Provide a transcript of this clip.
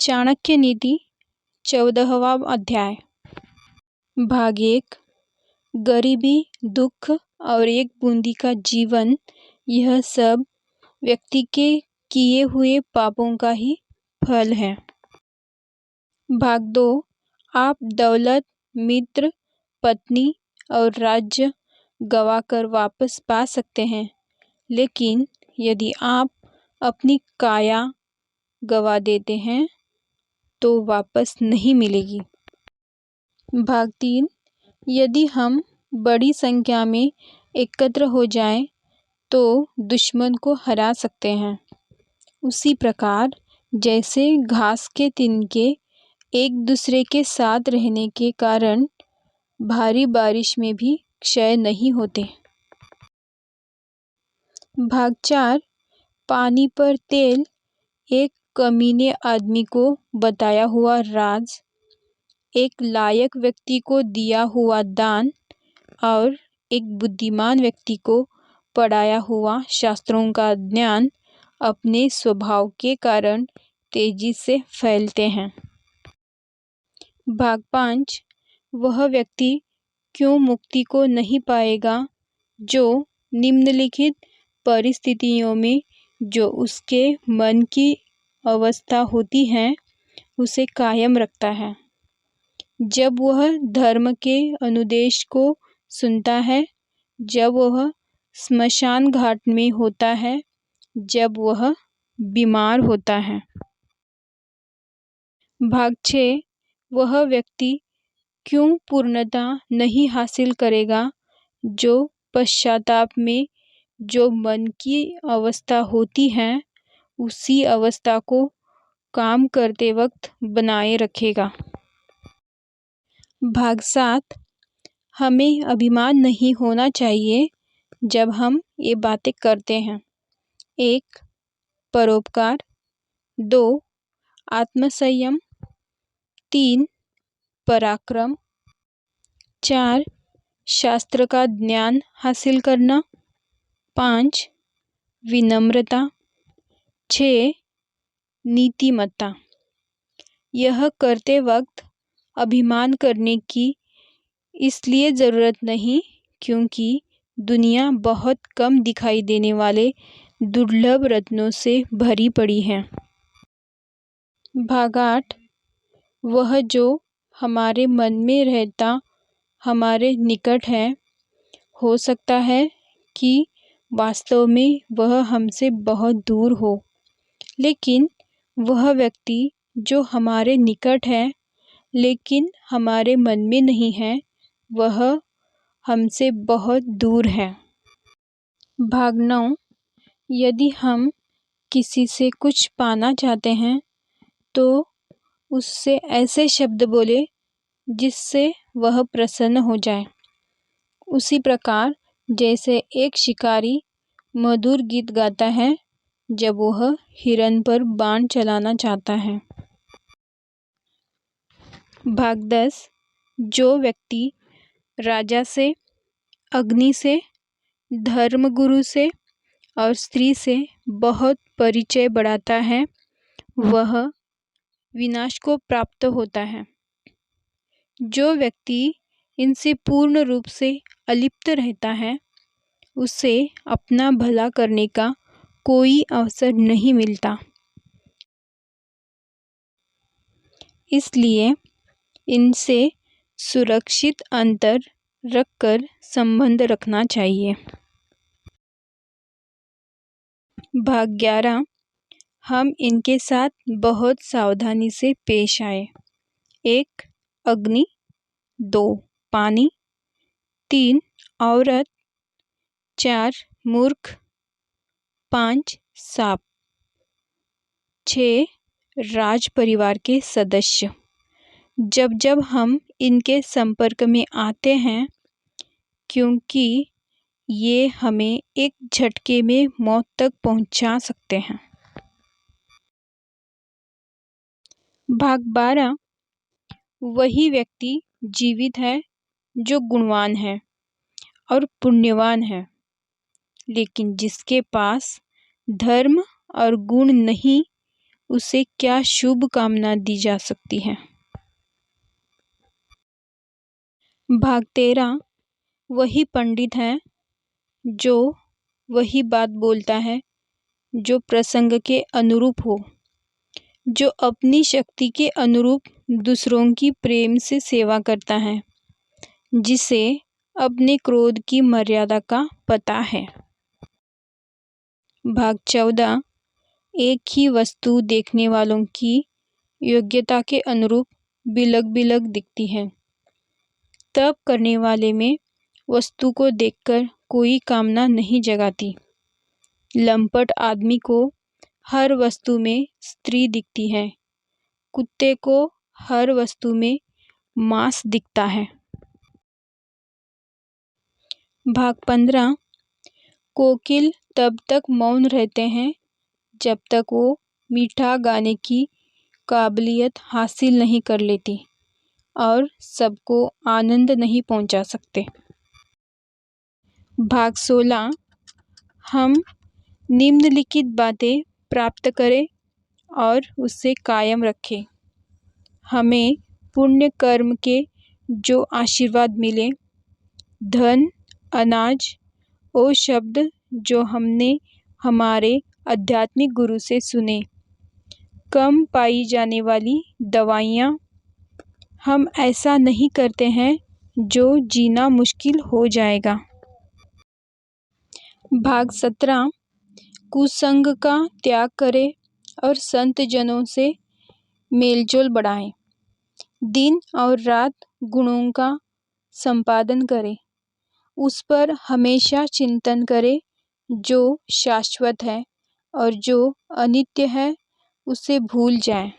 चाणक्य नीति 14वां अध्याय। भाग 1। गरीबी, दुख और एक बूंदी का जीवन, यह सब व्यक्ति के किए हुए पापों का ही फल है। भाग 2। आप दौलत, मित्र, पत्नी और राज्य गंवाकर वापस पा सकते हैं, लेकिन यदि आप अपनी काया गंवा देते हैं तो वापस नहीं मिलेगी। भाग 3। यदि हम बड़ी संख्या में एकत्र हो जाएं तो दुश्मन को हरा सकते हैं। उसी प्रकार जैसे घास के तिनके एक दूसरे के साथ रहने के कारण भारी बारिश में भी क्षय नहीं होते। भाग 4। पानी पर तेल, एक कमीने आदमी को बताया हुआ राज, एक लायक व्यक्ति को दिया हुआ दान और एक बुद्धिमान व्यक्ति को पढ़ाया हुआ शास्त्रों का ज्ञान अपने स्वभाव के कारण तेजी से फैलते हैं। भाग 5। वह व्यक्ति क्यों मुक्ति को नहीं पाएगा जो निम्नलिखित परिस्थितियों में जो उसके मन की अवस्था होती है उसे कायम रखता है। जब वह धर्म के अनुदेश को सुनता है, जब वह स्मशान घाट में होता है, जब वह बीमार होता है। भाग 6। वह व्यक्ति क्यों पूर्णता नहीं हासिल करेगा जो पश्चाताप में जो मन की अवस्था होती है उसी अवस्था को काम करते वक्त बनाए रखेगा। भाग 7। हमें अभिमान नहीं होना चाहिए जब हम ये बातें करते हैं। 1. परोपकार। 2. आत्मसंयम। 3. पराक्रम। 4. शास्त्र का ज्ञान हासिल करना। 5. विनम्रता। 6. नीतिमत्ता। यह करते वक्त अभिमान करने की इसलिए ज़रूरत नहीं क्योंकि दुनिया बहुत कम दिखाई देने वाले दुर्लभ रत्नों से भरी पड़ी है। भाग 8। वह जो हमारे मन में रहता हमारे निकट है, हो सकता है कि वास्तव में वह हमसे बहुत दूर हो, लेकिन वह व्यक्ति जो हमारे निकट है लेकिन हमारे मन में नहीं है, वह हमसे बहुत दूर है। भाग 9। यदि हम किसी से कुछ पाना चाहते हैं तो उससे ऐसे शब्द बोले जिससे वह प्रसन्न हो जाए। उसी प्रकार जैसे एक शिकारी मधुर गीत गाता है जब वह हिरन पर बाण चलाना चाहता है। भाग 10। जो व्यक्ति राजा से, अग्नि से, धर्मगुरु से और स्त्री से बहुत परिचय बढ़ाता है वह विनाश को प्राप्त होता है। जो व्यक्ति इनसे पूर्ण रूप से अलिप्त रहता है उसे अपना भला करने का कोई अवसर नहीं मिलता। इसलिए इनसे सुरक्षित अंतर रखकर संबंध रखना चाहिए। भाग 11। हम इनके साथ बहुत सावधानी से पेश आए। 1. अग्नि। 2. पानी। 3. औरत। 4. मूर्ख। 5. सांप। 6. राज परिवार के सदस्य। जब जब हम इनके संपर्क में आते हैं, क्योंकि ये हमें एक झटके में मौत तक पहुंचा सकते हैं। भाग 12। वही व्यक्ति जीवित है जो गुणवान है और पुण्यवान है, लेकिन जिसके पास धर्म और गुण नहीं, उसे क्या शुभ कामना दी जा सकती है। भाग 13 वही पंडित है जो वही बात बोलता है जो प्रसंग के अनुरूप हो, जो अपनी शक्ति के अनुरूप दूसरों की प्रेम से सेवा करता है, जिसे अपने क्रोध की मर्यादा का पता है। भाग 14 एक ही वस्तु देखने वालों की योग्यता के अनुरूप बिलग बिलग दिखती है। तप करने वाले में वस्तु को देखकर कोई कामना नहीं जगाती। लंपट आदमी को हर वस्तु में स्त्री दिखती है। कुत्ते को हर वस्तु में मांस दिखता है। भाग 15 कोकिल तब तक मौन रहते हैं जब तक वो मीठा गाने की काबिलियत हासिल नहीं कर लेती और सबको आनंद नहीं पहुंचा सकते। भाग 16 हम निम्नलिखित बातें प्राप्त करें और उसे कायम रखें। हमें पुण्य कर्म के जो आशीर्वाद मिले, धन, अनाज, वो शब्द जो हमने हमारे आध्यात्मिक गुरु से सुने, कम पाई जाने वाली दवाइयाँ, हम ऐसा नहीं करते हैं जो जीना मुश्किल हो जाएगा। भाग 17 कुसंग का त्याग करें और संत जनों से मेलजोल बढ़ाएं। दिन और रात गुणों का संपादन करें। उस पर हमेशा चिंतन करें जो शाश्वत है और जो अनित्य है उसे भूल जाएं।